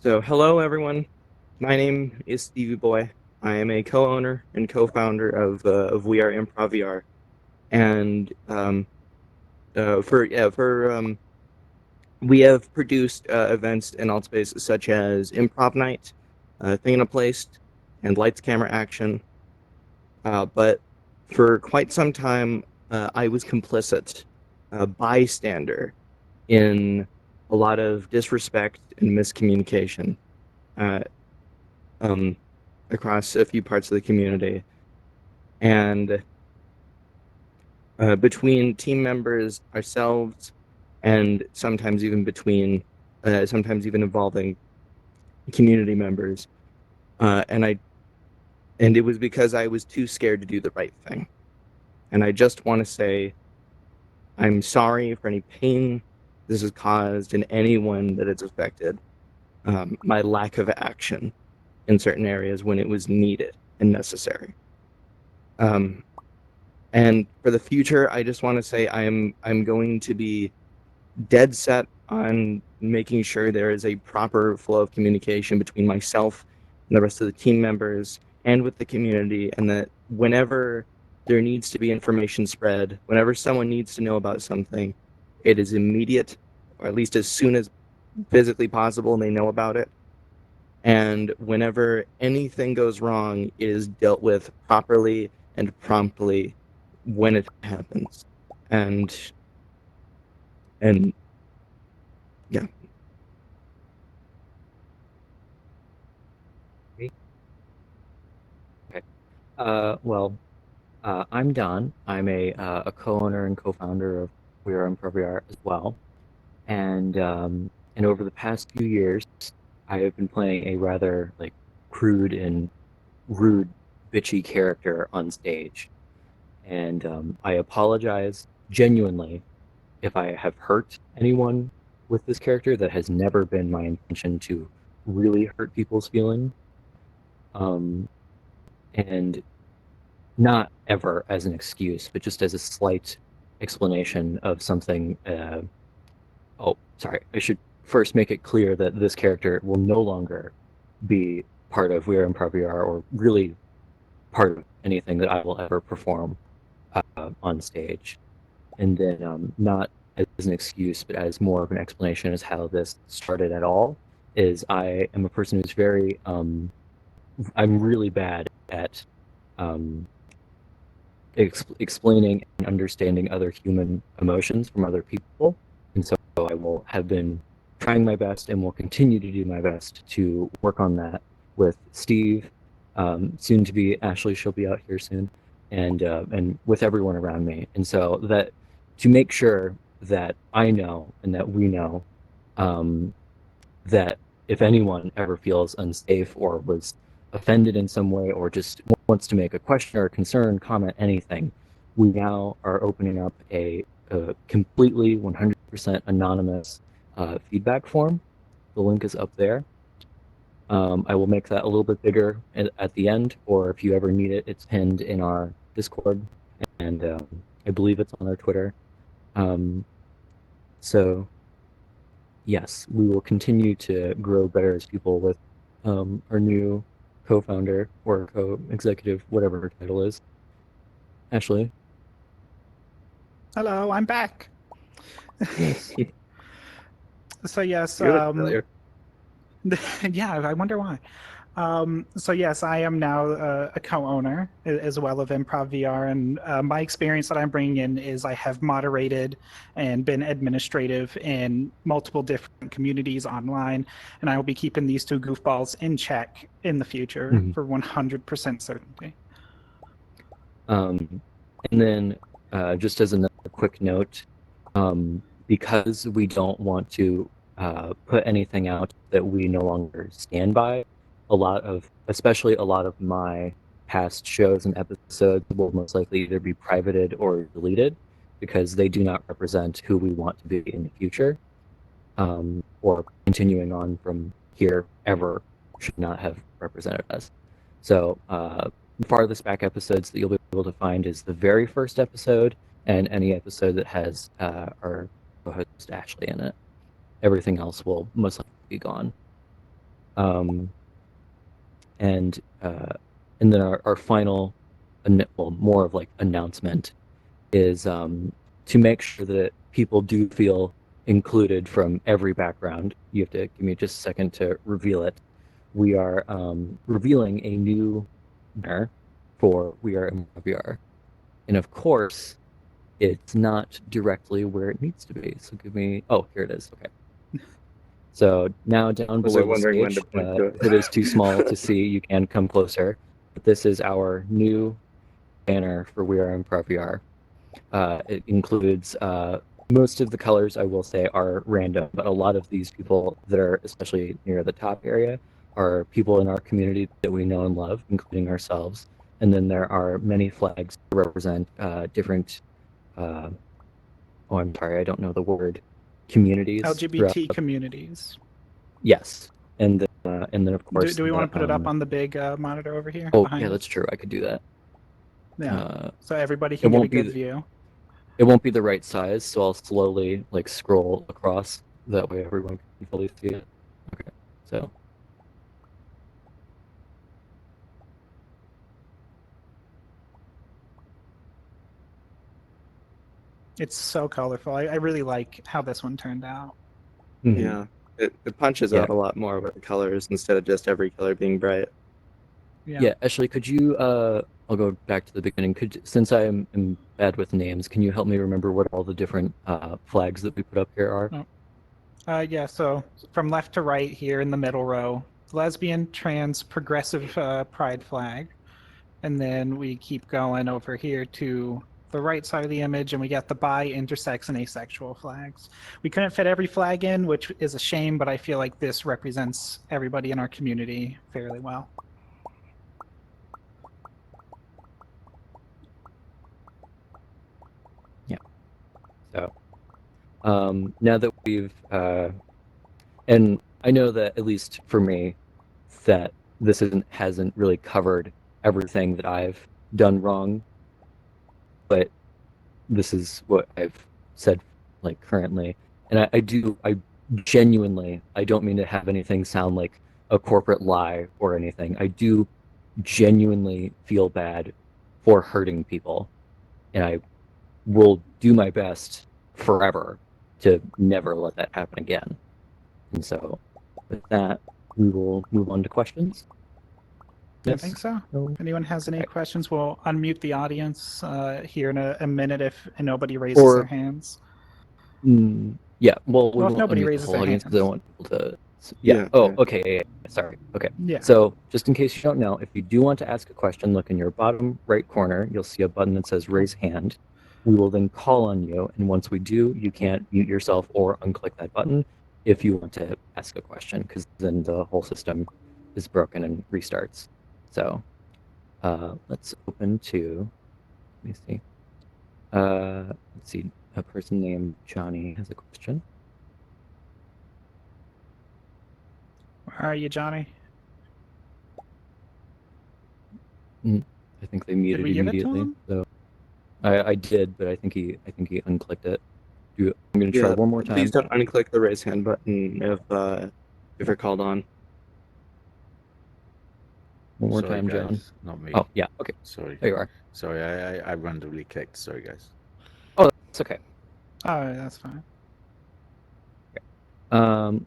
So, hello everyone. My name is Stevie Boy. I am a co-owner and co-founder of We Are ImproVR, and we have produced events in alt spaces such as Improv Night, Thing in a Place, and Lights Camera Action. But for quite some time, I was complicit, a bystander in a lot of disrespect and miscommunication. Uh, um, across a few parts of the community. And between team members, ourselves, and sometimes even involving community members. Uh, and I, and it was because I was too scared to do the right thing. And I just want to say, I'm sorry for any pain this has caused in anyone that it's affected. My lack of action in certain areas when it was needed and necessary. Um, And for the future, I just want to say I'm going to be dead set on making sure there is a proper flow of communication between myself and the rest of the team members and with the community, and that whenever there needs to be information spread, whenever someone needs to know about something, it is immediate, or at least as soon as physically possible, and they know about it. And whenever anything goes wrong, it is dealt with properly and promptly when it happens. And and yeah. Me? Okay. I'm Don. I'm a co-owner and co-founder of We Are ImproVR as well. And over the past few years, I have been playing a rather crude and rude, bitchy character on stage. And I apologize genuinely if I have hurt anyone with this character. That has never been my intention to really hurt people's feelings. Um, and not ever as an excuse, but just as a slight explanation of something. Oh, sorry. I should first make it clear that this character will no longer be part of We Are Improv VR, or really part of anything that I will ever perform on stage. And then, not as an excuse, but as more of an explanation as how this started at all, is I am a person who's I'm really bad at um, explaining and understanding other human emotions from other people. And so I will have been trying my best and will continue to do my best to work on that with Steve, soon to be Ashley. She'll be out here soon, and with everyone around me. And so that to make sure that I know and that we know um, that if anyone ever feels unsafe or was offended in some way or just wants to make a question or a concern, comment, anything, we now are opening up a completely 100% anonymous feedback form. The link is up there. I will make that a little bit bigger at the end, or if you ever need it, it's pinned in our Discord, and I believe it's on our Twitter. Um, so yes, we will continue to grow better as people with our new co-founder or co-executive, whatever her title is, Ashley. Hello, I'm back. You So yes, look familiar. yeah, I wonder why. So yes, I am now a co-owner as well of Improv VR, and my experience that I'm bringing in is I have moderated and been administrative in multiple different communities online, and I will be keeping these two goofballs in check in the future Mhm. for 100% certainty. Um, and then, just as another quick note, because we don't want to put anything out that we no longer stand by, especially a lot of my past shows and episodes will most likely either be privated or deleted because they do not represent who we want to be in the future, or continuing on from here ever should not have represented us. So, the farthest back episodes that you'll be able to find is the very first episode and any episode that has our co-host Ashley in it. Everything else will most likely be gone. Um, and then our final, well, more of like announcement is to make sure that people do feel included from every background. You have to give me just a second to reveal it. We are revealing a new banner for We Are ImproVR. And of course, it's not directly where it needs to be. So give me, oh, here it is. Okay. So now down Was I below the wondering when to stage, point to it? if it is too small to see, you can come closer. But this is our new banner for We Are ImproVR. It includes most of the colors, I will say, are random, but a lot of these people that are especially near the top area are people in our community that we know and love, including ourselves. And then there are many flags that represent different, oh, I'm sorry, I don't know the word, communities throughout. LGBT communities. Yes. And then of course, Do we want to put it up on the big monitor over here oh, behind yeah, us? that's true. I could do that. Yeah. So everybody It can get a won't be good view. it won't be the right size, so I'll slowly like scroll across. That way everyone can fully see it. Okay, so It's so colorful. I really like how this one turned out. Yeah, it punches Yeah. out a lot more with the colors instead of just every color being bright. Yeah, Ashley, could you I'll go back to the beginning. Since am bad with names, can you help me remember what all the different flags that we put up here are? Yeah, so from left to right here in the middle row, lesbian, trans, progressive pride flag. And then we keep going over here to the right side of the image, and we got the bi, intersex, and asexual flags. We couldn't fit every flag in, which is a shame, but I feel like this represents everybody in our community fairly well. Yeah. So now that we've and I know that at least for me, that this hasn't really covered everything that I've done wrong, but this is what I've said like currently. And I genuinely, I don't mean to have anything sound like a corporate lie or anything. I do genuinely feel bad for hurting people. And I will do my best forever to never let that happen again. And so with that, we will move on to questions. I think so. If anyone has any questions, we'll unmute the audience here in a minute if nobody raises their hands. Yeah, well, we Well, if won't nobody unmute the raises whole their audience because I hands. don't want people to. Yeah. Oh, okay. Yeah. Sorry. Okay. Yeah. So, just in case you don't know, if you do want to ask a question, look in your bottom right corner. You'll see a button that says "Raise Hand." We will then call on you, and once we do, you can't mute yourself or unclick that button if you want to ask a question, because then the whole system is broken and restarts. So, let's open to. Let me see. Let's see. A person named Johnny has a question. Where are you, Johnny? I think they muted we give it to immediately. him? So I did, but I think he unclicked it. I'm gonna try Yeah, one more time. please don't unclick the raise hand button if you're called on. One more Sorry, time, guys, John. not me. Oh, yeah. Okay. Sorry. There you are. Sorry, I randomly clicked. Sorry, guys. Oh, that's okay. Oh, that's fine.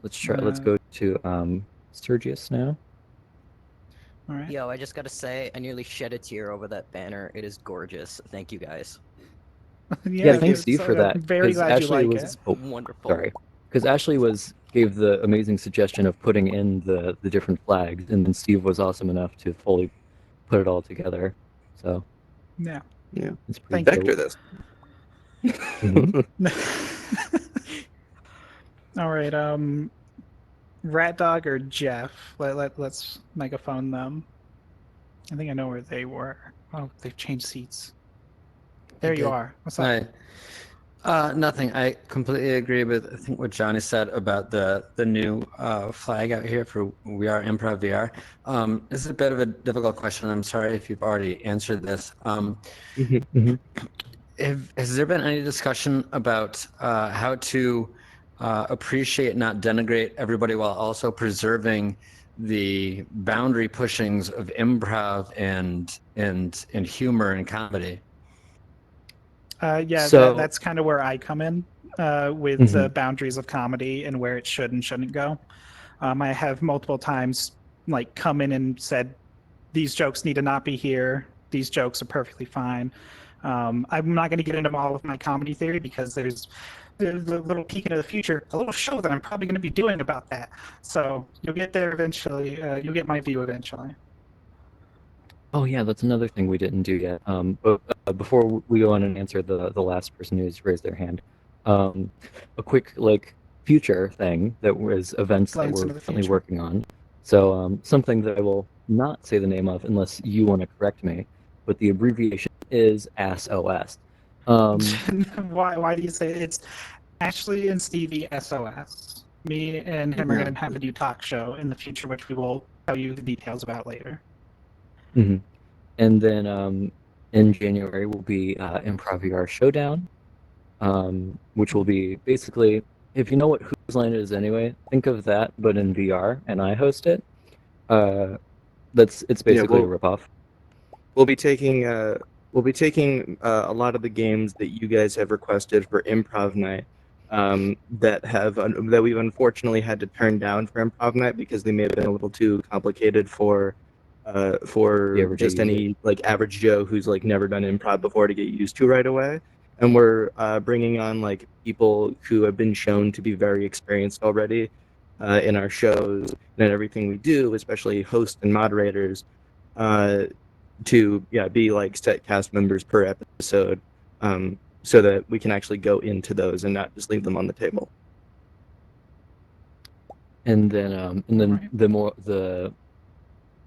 Let's try. Let's go to Sergius now. All right. Yo, I just gotta say, I nearly shed a tear over that banner. It is gorgeous. Thank you guys. Yeah, thanks, Steve, for that. I'm very glad Ashley you like was, it. oh, Wonderful. sorry, because Ashley gave the amazing suggestion of putting in the different flags, and then Steve was awesome enough to fully put it all together. So Yeah. it's Thank pretty Vector dope. this. All right. Rat Dog or Jeff? Let's megaphone them. I think I know where they were. Oh, they've changed seats. There you are. What's up? Hi. Nothing. I completely agree with I think what Johnny said about the new flag out here for We Are Improv VR. This is a bit of a difficult question. I'm sorry if you've already answered this. Has there been any discussion about how to appreciate, not denigrate everybody while also preserving the boundary pushings of improv and humor and comedy. Yeah, So- that's kind of where I come in with Mhm. the boundaries of comedy and where it should and shouldn't go. I have multiple times like come in and said these jokes need to not be here. These jokes are perfectly fine. I'm not going to get into all of my comedy theory because there's the little peek into the future, a little show that I'm probably going to be doing about that. So you'll get there eventually. You'll get my view eventually. Oh yeah, that's another thing we didn't do yet. But before we go on and answer the last person who's raised their hand, a quick like future thing that was events that Glance we're into the currently future. working on. So something that I will not say the name of unless you want to correct me, but the abbreviation is ASOS. Why do you say it's Ashley and Stevie SOS? Me and him are Yeah. going to have a new talk show in the future, which we will tell you the details about later. Mhm. And then in January will be ImproVR Showdown, which will be basically, if you know what Whose Line It Is anyway, think of that, but in VR, and I host it. It's basically a ripoff. We'll be taking a lot of the games that you guys have requested for Improv Night, that we've unfortunately had to turn down for Improv Night because they may have been a little too complicated for The everyday just user. any like average Joe who's like never done improv before to get used to right away. And we're bringing on like people who have been shown to be very experienced already in our shows and in everything we do, especially hosts and moderators. To be like set cast members per episode, so that we can actually go into those and not just leave them on the table. And then Right. the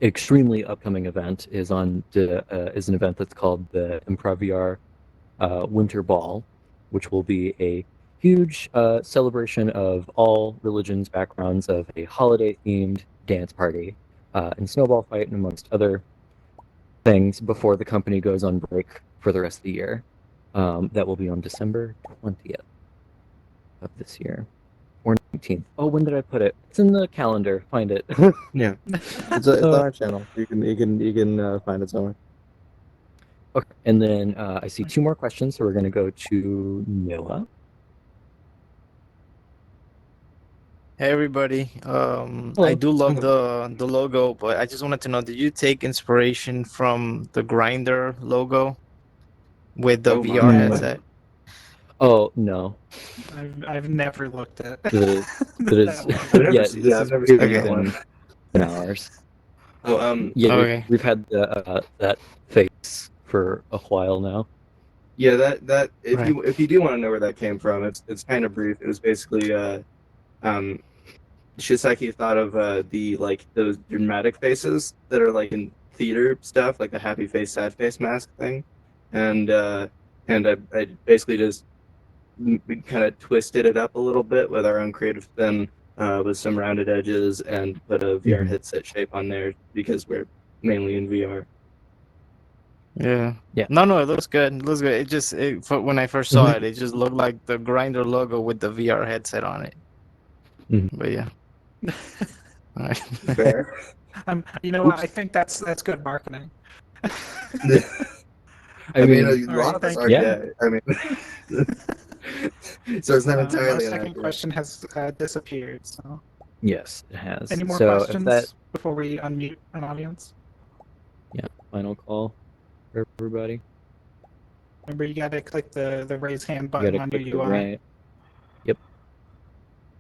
extremely upcoming event is an event that's called the ImproVR Winter Ball, which will be a huge celebration of all religions, backgrounds of a holiday-themed dance party and snowball fight, and amongst other things before the company goes on break for the rest of the year. That will be on December 20th of this year. Or 19th. Oh, when did I put it? It's in the calendar. Find it. Yeah, it's on our channel. You can find it somewhere. Okay. And then I see two more questions, so we're going to go to Noah. Hey everybody. Hello. I do love the logo, but I just wanted to know, did you take inspiration from the Grinder logo with the Oh, VR my. headset? Oh no, I've never looked at that is that logo. yeah. This I've has never really seen that been one. in ours. Oh, Yeah, Okay. we've had that face for a while now. yeah. That Right. if you do want to know where that came from, it's kind of brief. It was basically Shiseki thought of the like those dramatic faces that are like in theater stuff, like the happy face, sad face mask thing, and I basically just kind of twisted it up a little bit with our own creative spin, with some rounded edges, and put a VR Mhm. headset shape on there because we're mainly in VR. Yeah. Yeah. No, it looks good. It looks good. When I first saw it, it just looked like the Grinder logo with the VR headset on it. Mhm. But yeah. All right. Fair. You know what? I think that's good marketing. I mean, a All lot right, of us thank are you. gay. I mean, so it's not Our entirely second inaccurate. question has disappeared. So, Yes, it has. any more So questions if that before we unmute an audience? final call for everybody, Remember, you got to click the raise hand you button got to on your click the UI. right. Yep.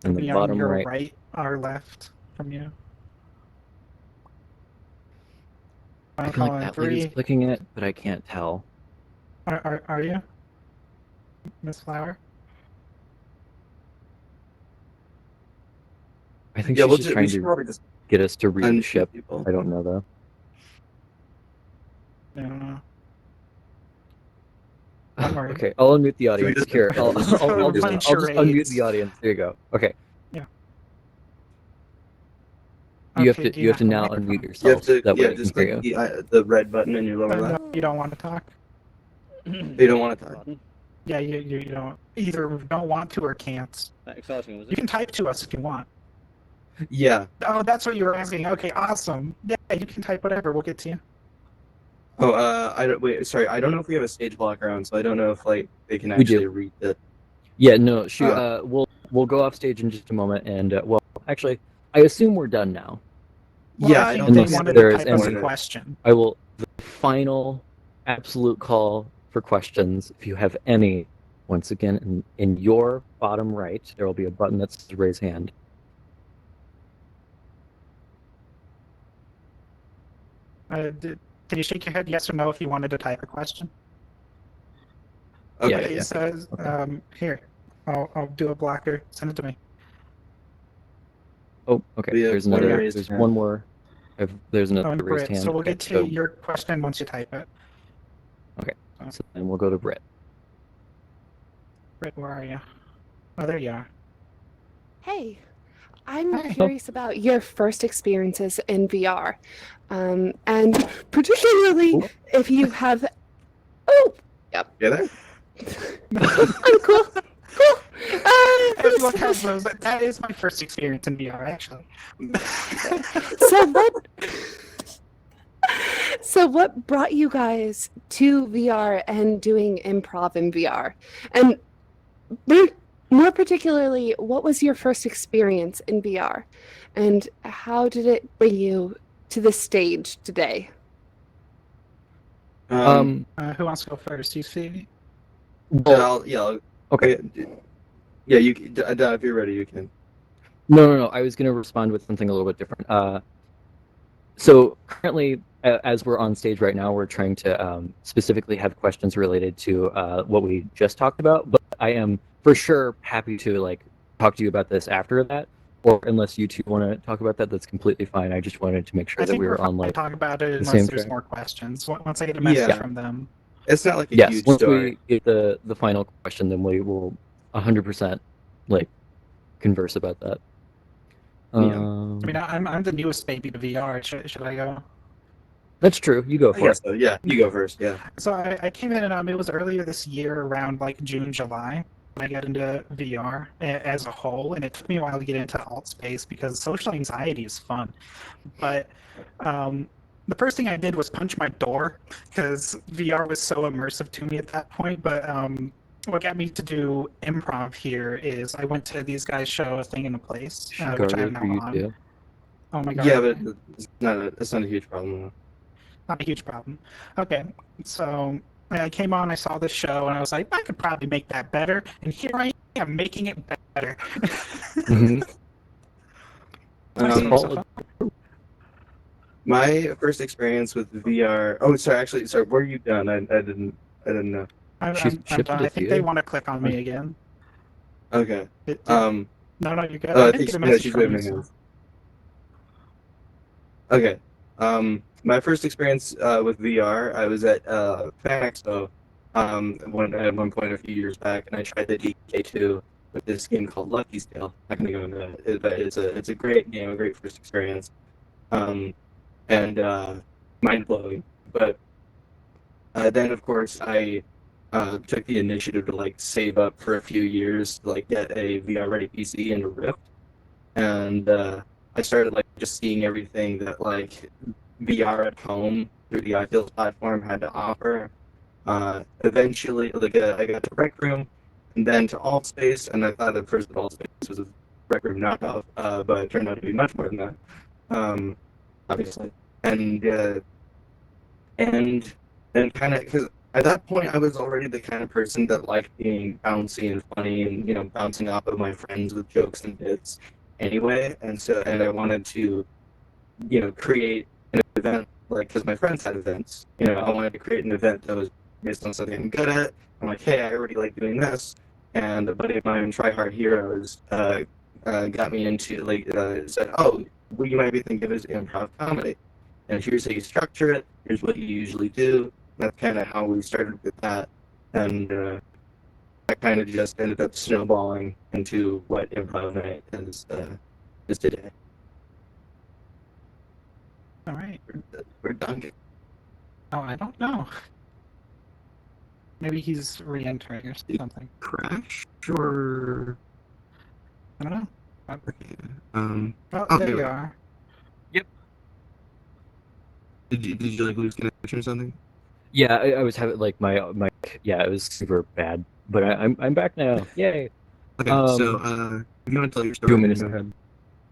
And the Be on bottom your right. right or left from you. I Final feel call like in that lady's 3. clicking it, but I can't tell. Are you, Miss Flower? I think Yeah, she's we just trying should to probably just get us to read the unmute ship. people. I don't know though. No. Don't worry. Okay, I'll unmute the Should we audience. just Here, I'll We're just playing I'll just unmute charades. the audience. There you go. Okay. Yeah. You Okay, do you have to have a now microphone? unmute You yourself. have to That way I just can click hear you. the red button in your lower No, left. you don't want to talk. You don't want to talk. Yeah, you don't either don't want to or can't. You can type to us if you want. Yeah. Oh, that's what you were asking. Okay, awesome. Yeah, you can type whatever. We'll get to you. Oh, I don't wait. Sorry, I don't know if we have a stage block around, so I don't know if like they can We do. actually read the. Yeah, no, shoot. Uh, We'll go off stage in just a moment, and well, actually, I assume we're done now. Well, Yeah, I I think don't they think we have wanted to there is type us a any- question. I will the final absolute call for questions. If you have any, once again, in your bottom right, there will be a button that says raise hand. Can you shake your head yes or no if you wanted to type a question? Yeah, Okay, yeah. so Okay. here, I'll do a blocker. Send it to me. Oh, okay. We have There's one another. raised There's hand. one more. There's another Oh, and raised Britt. hand. So we'll Okay, get to so, your question once you type it. so then we'll go to Britt. Britt, where are you? Oh, there you are. Hey, I'm Hey. curious about your first experiences in VR, and particularly Oh. if you have. Oh, Yeah, there. I'm cool. Cool. Everyone has those. That is my first experience in VR, actually. So what? So what brought you guys to VR and doing improv in VR? And more particularly, what was your first experience in VR? And how did it bring you to the stage today? Who wants to go first? You see? Well, Yeah. okay. Yeah, you. If you're ready, you can. No. I was going to respond with something a little bit different. So currently, as we're on stage right now, we're trying to specifically have questions related to what we just talked about. But I am for sure happy to like talk to you about this after that, or unless you two want to talk about that, that's completely fine. I just wanted to make sure I that think we we're were on fine like to talk about it the unless same there's track. more questions. Once I get a message Yeah. from them. It's not like a Yes, huge once story. we get the final question, then we will 100% like converse about that. I mean, I'm the newest baby to VR. Should I go? That's true. You go for Yes. it. So yeah, you go first. Yeah. So I came in and it was earlier this year around like June, July. When I got into VR as a whole, and it took me a while to get into alt space because social anxiety is fun. But the first thing I did was punch my door because VR was so immersive to me at that point. But what got me to do improv here is I went to these guys' show, A Thing in a Place, which I'm Garter now for you on. too. Oh my god. Yeah, but it's not a huge problem. Not a huge problem. Okay, so I came on, I saw the show, and I was like, I could probably make that better. And here I am making it better. Mm-hmm. My first experience with VR. Oh, sorry. Were you done? I didn't know. I'm shipped done. it I to think you. they want to click on me again. Okay. No, you're good. I I think didn't get a yeah, message she's from you. waving her hands. Okay. My first experience with VR, I was at Fan Expo at one point a few years back, and I tried the DK2 with this game called Lucky's Tale. I'm not gonna go into that, but it's a great game, a great first experience, and mind blowing. But then, of course, I took the initiative to like save up for a few years to like get a VR ready PC and a Rift, and I started like just seeing everything that like VR at home through the iFeels platform had to offer. Eventually, like I got to Rec Room, and then to Alt Space, and I thought at first that Alt Space was a Rec Room knockoff, but it turned out to be much more than that, obviously. And and then kind of because at that point I was already the kind of person that liked being bouncy and funny and bouncing off of my friends with jokes and bits anyway, and I wanted to create an event like because my friends had events. I wanted to create an event that was based on something I'm good at. I'm like, hey, I already like doing this, and a buddy of mine, Try Hard Heroes, got me into said, oh, what you might be thinking of is improv comedy, and here's how you structure it. Here's what you usually do. That's kind of how we started with that, and that kind of just ended up snowballing into what improv night is today. All right. We're done. Oh, I don't know. Maybe he's re-entering or something. Crash or I don't know. Um, Oh, oh, there there we you go. are. Did you like lose connection or something? Yeah, I was having like my yeah, it was super bad, but I'm back now. Yay. Okay, so if you want to tell your Do you story, want me to go start? ahead.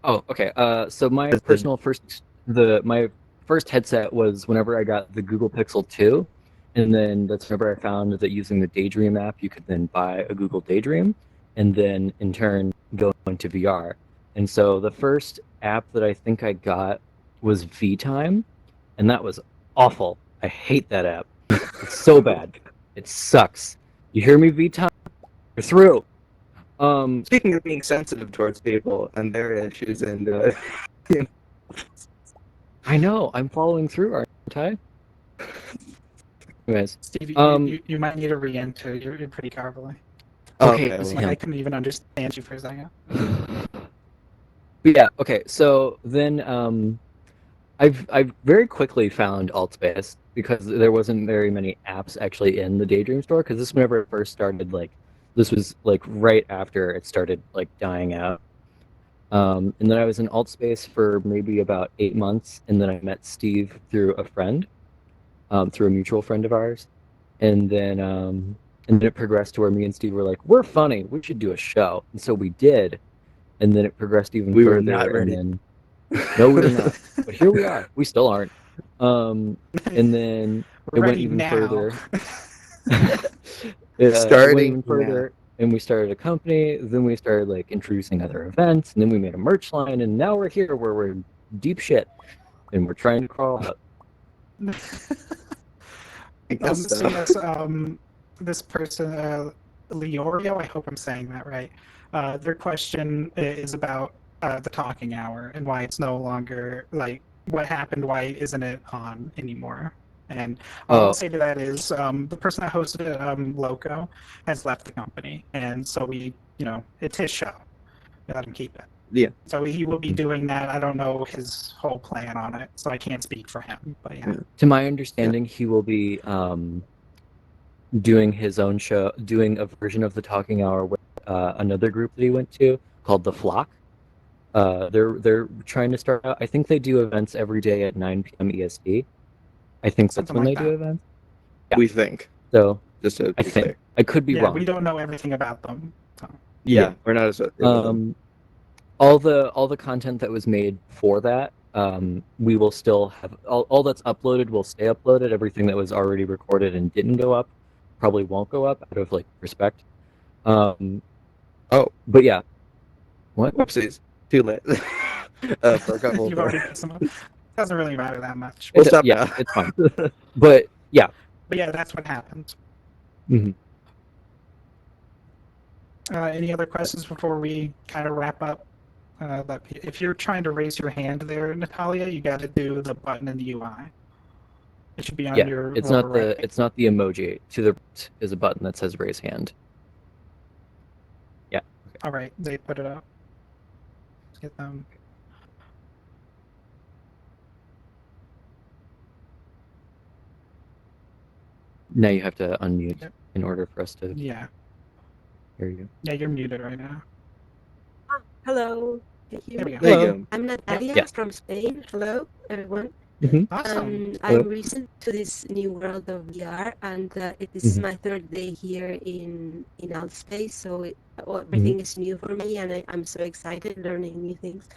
Oh, okay. So my That's good. personal my first headset was whenever I got the Google Pixel 2, and then that's whenever I found that using the Daydream app, you could then buy a Google Daydream, and then in turn go into VR. And so the first app that I think I got was VTime, and that was awful. I hate that app. It's so bad. It sucks. You hear me, VTime? You're through. Speaking of being sensitive towards people and their issues, and I know. I'm following through, aren't I? Anyways, Steve, um, you might need to re-enter. You're pretty garbly. okay, okay, it's well, Like I him. couldn't even understand you for a second. But yeah, okay. So then, I've very quickly found AltSpace because there wasn't very many apps actually in the Daydream store. Because this whenever it first started, like this was like right after it started like dying out. And then I was in AltSpace for maybe about 8 months, and then I met Steve through a friend, through a mutual friend of ours, and then it progressed to where me and Steve were like, we're funny, we should do a show, and so we did, and then it progressed even we were further, not and ready. then no, we were not, but here we are. We still aren't. And then it went Ready even now. further. It went Starting even now. further, and we started a company. Then we started like introducing other events, and then we made a merch line, and now we're here where we're in deep shit, and we're trying to crawl out. I guess So so. yes, this person, Leorio, I hope I'm saying that right. Their question is about the talking hour and why it's no longer like what happened. Why isn't it on anymore? And all I'll Oh, say to that is the person that hosted it, Loco, has left the company, and so it's his show. We let him keep it. Yeah. So he will be doing that. I don't know his whole plan on it, so I can't speak for him. But yeah. to my understanding, he will be doing his own show, doing a version of the Talking Hour with another group that he went to called The Flock. They're trying to start out. I think they do events every day at 9 p.m. EST. I think that's Something when like they do that. events. Yeah. We think, So just to I be think clear. I could be Yeah, wrong. we don't know everything about them. So. Yeah, we're not associated with them. All the content that was made for that, we will still have all that's uploaded will stay uploaded. Everything that was already recorded and didn't go up probably won't go up out of like respect. Oh, But yeah. What? whoopsies. Too late. For a couple You've more. already put some. Doesn't really matter that much. We'll It's, stop yeah, now. it's fine. But yeah. But yeah, that's what happened. Mhm. Any other questions before we kind of wrap up? If you're trying to raise your hand there, Natalia, you got to do the button in the UI. It should be on Yeah, your it's lower not right. the emoji. To the right is a button that says raise hand. Yeah. All right, they put it up. Get them. Now you have to unmute Yep. in order for us to Yeah. hear you. Yeah, you're muted right now. Hello. Can you There hear we me? go. There you Hello. go. I'm Natalia Yeah. from Spain. Hello, everyone. Awesome. I'm recent to this new world of VR, and it is Mhm. my third day here in Outspace, so everything is new for me, and I'm so excited learning new things.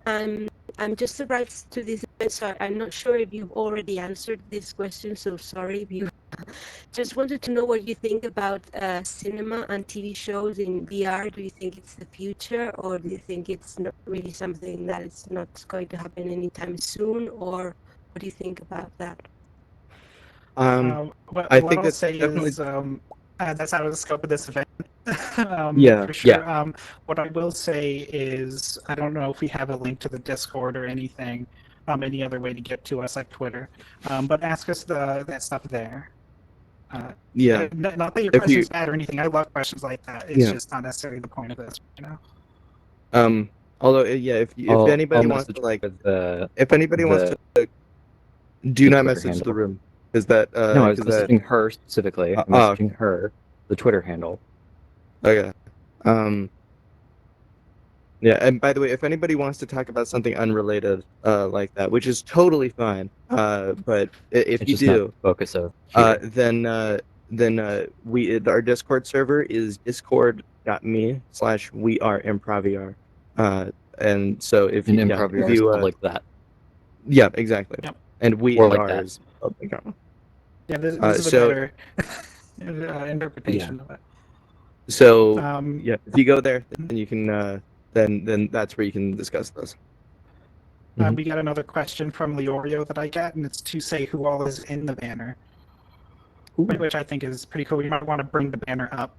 I'm just surprised to this event, so I'm not sure if you've already answered this question, so sorry if you just wanted to know what you think about cinema and TV shows in VR. Do you think it's the future, or do you think it's not really something that is not going to happen anytime soon, or what do you think about that? What I think I'll it's say definitely. is that's out of the scope of this event. Yeah. For sure. Yeah. What I will say is I don't know if we have a link to the Discord or anything, any other way to get to us like Twitter, but ask us that stuff there. Yeah. Not that your If question's you. bad or anything. I love questions like that. It's Yeah. just not necessarily the point of this, you know. Although, yeah, if I'll anybody wants message to like, with the if anybody wants to, do the not Twitter message handle. the room because that No, I was because that messaging her specifically. I'm oh, messaging her the Twitter handle. okay. Yeah, and by the way, if anybody wants to talk about something unrelated like that, which is totally fine, but if It's you just not do, the focus of here. then our Discord server is discord.me/we are ImproVR. And so if And you improv if VR is you spelled like that. yeah, exactly. Yep. And we Or like are that. is spelled like that. Yeah, this is a So better interpretation of it. so Um, yeah, if you go there, then you can then that's where you can discuss this. We got another question from Leorio that I get, and it's to say who all is in the banner, which I think is pretty cool. You might want to bring the banner up.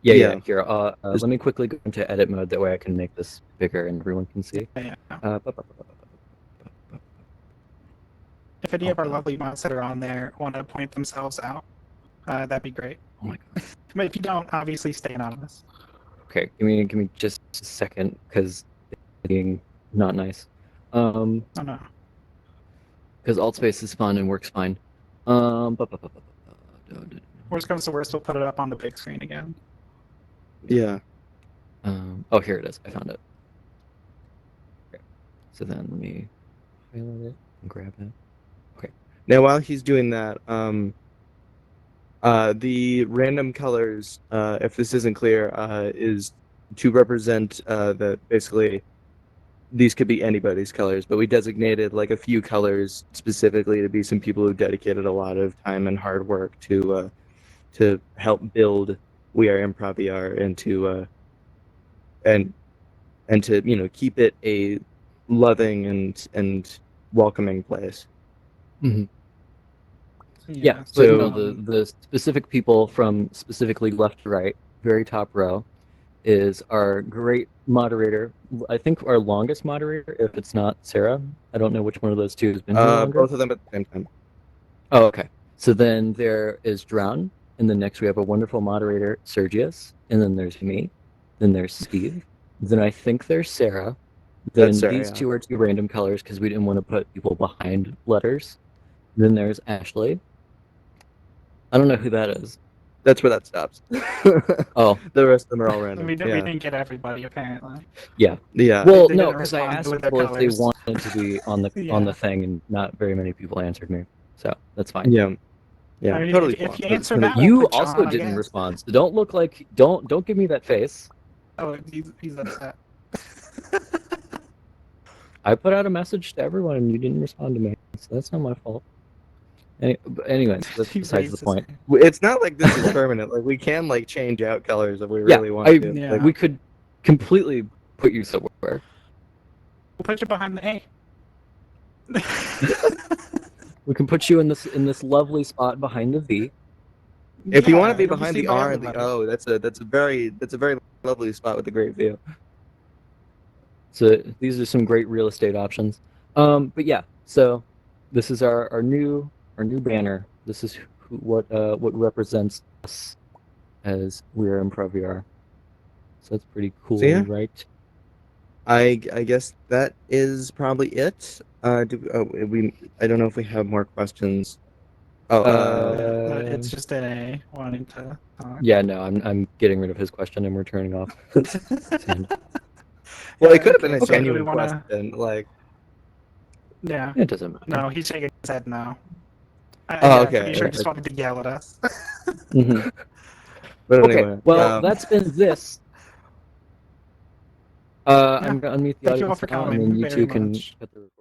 Yeah. Yeah. Here, let me quickly go into edit mode. That way I can make this bigger and everyone can see. Yeah. Uh, If any of our lovely mods that are on there want to point themselves out, that'd be great. Oh my god. But if you don't, obviously stay anonymous. Okay, give me just a second, because being not nice. Oh no. Because alt space is fun and works fine. Worst comes to worst, we'll put it up on the big screen again. Yeah. Oh, here it is. I found it. Okay. So then let me highlight it and grab it. Now while he's doing that, the random colors, if this isn't clear, is to represent that basically these could be anybody's colors, but we designated like a few colors specifically to be some people who dedicated a lot of time and hard work to help build We Are Improv VR and to keep it a loving and welcoming place. Yeah, So- the specific people from specifically left to right, very top row, is our great moderator. I think our longest moderator, if it's not Sarah. I don't know which one of those two has been here longer. Both of them at the same time. Oh, okay. So then there is Drown, and then next we have a wonderful moderator, Sergius, and then there's me, then there's Steve, then I think there's Sarah. Then That's Sarah, these yeah. two are two random colors because we didn't want to put people behind letters. Then there's Ashley. I don't know who that is. That's where that stops. Oh, The rest of them are all random. We yeah. didn't get everybody apparently. yeah. Yeah. Well, They no, didn't because I respond asked with their people if they colors. wanted to be on the on Yeah. the thing, and not very many people answered me. So that's fine. Yeah. Yeah. I mean, totally. if you fine. answer that, You we'll put also John, I didn't guess. respond. So don't look like don't give me that face. Oh, he's upset. I put out a message to everyone and you didn't respond to me, so that's not my fault. Anyways, that's He besides the raised his point. hand. It's not like this is permanent. Like we can like change out colors if we Yeah, really want I- to. Yeah. Like, We could completely put you somewhere. We'll put you behind the A. We can put you in this lovely spot behind the V. if you want to be you'll behind seen the by R and the everybody. O, that's a very lovely spot with a great view. So these are some great real estate options. But yeah, so this is our new banner. This is what represents us as We Are ImproVR. So that's pretty cool, So, yeah. right? I guess that is probably it. I don't know if we have more questions. It's just an A wanting to talk. Yeah, no, I'm getting rid of his question and we're turning off. Sand. Well, it could have been a Okay, so do we genuine wanna- question. Like, Yeah. It doesn't matter. No, he's shaking his head no. Oh, okay. Pretty sure he just wanted to yell at us. Mhm. but Okay, anyway. well, that's been this. I'm gonna unmute the Thank you all audience for now, and coming then you very two can much. cut the recording.